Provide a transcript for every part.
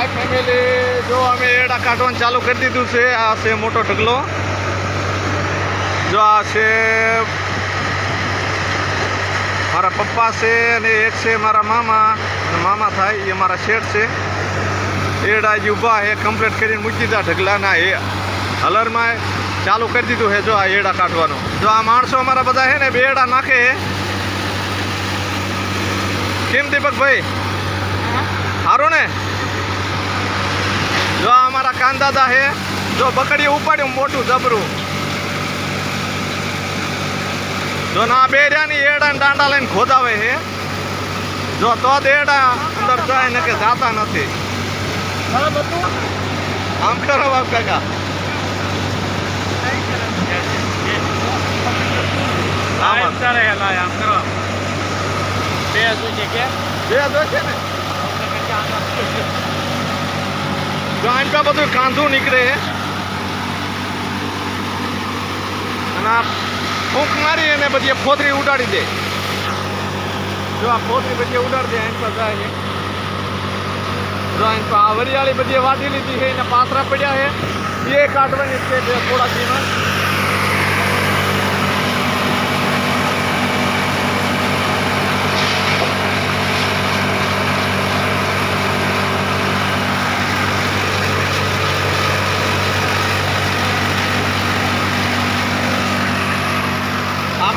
હાય family, જો અમે એડા કાઢવાનું ચાલુ કરી દીધું છે. આ છે મોટો ઢગલો. જો આ છે મારા પપ્પા છે અને એક છે મારા મામા થાય, એ મારા શેઠ છે. એડા જ ઊભા છે, કમ્પ્લીટ કરીને મૂકી દીધા ઢગલાના. એ હલરમાં ચાલુ કરી દીધું છે. જો આ એડા કાઢવાનું. જો આ માણસો અમારા બધા છે ને બે એડા નાખે. કેમ દીપકભાઈ, સારું ને? જો આ અમારા કાનદાદા છે. જો બકડી ઉપાડ્યું મોટું જબરું. જો ના બે રહ્યા એડા ને દાંડા લઈને ખોદાવે છે. જો તો જ એડા અંદર જાય ને કે જાતા નથી. આમ કરો બાપ કાકા. આમ કરો. બે જોશે ને. જો આમ બધું કાંધું નીકળે અને આ ફૂંક મારી અને બધી ફોતરી ઉડાડી દે. જો આ ફોતરી બધી ઉડાડી દે. આમ પર જાય છે. જો આમ આ વરિયાળી બધી વાટી લીધી છે, એને પાથરા પડ્યા છે, એ કાઢવાની છે થોડા દીમાં.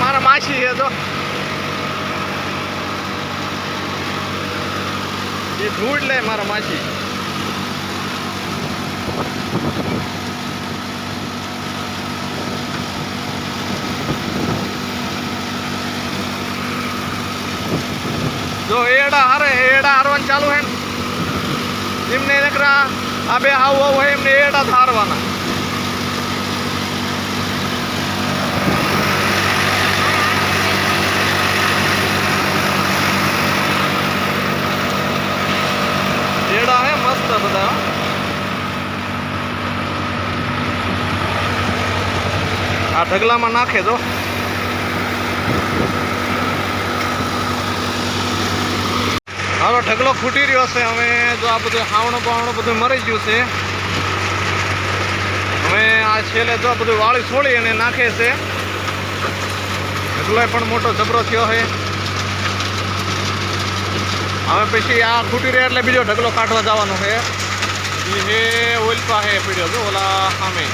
મારા માસી છે. તો એ ધૂળ લે મારા માસી. જો એડા હારવાનું ચાલુ હે ને, એમને નકરા આ બે આવું હોય એમને એડા હારવાના. એડા હે મસ્ત બધા. આ ઢગલામાં નાખે. તો હાલો ઢગલો ફૂટી રહ્યો છે. હવે જો આ બધું હાવણું બાવણું બધું મરી ગયું છે. હવે આ છેલ્લે જો બધું વાળી છોડી અને નાખે છે. ઢગલો પણ મોટો જબરો થયો છે. હવે પછી આ ખૂટી રહે એટલે બીજો ઢગલો કાઢવા જવાનો છે. એ ઓલપા હે પીડ્યો. જો ઓલા સામે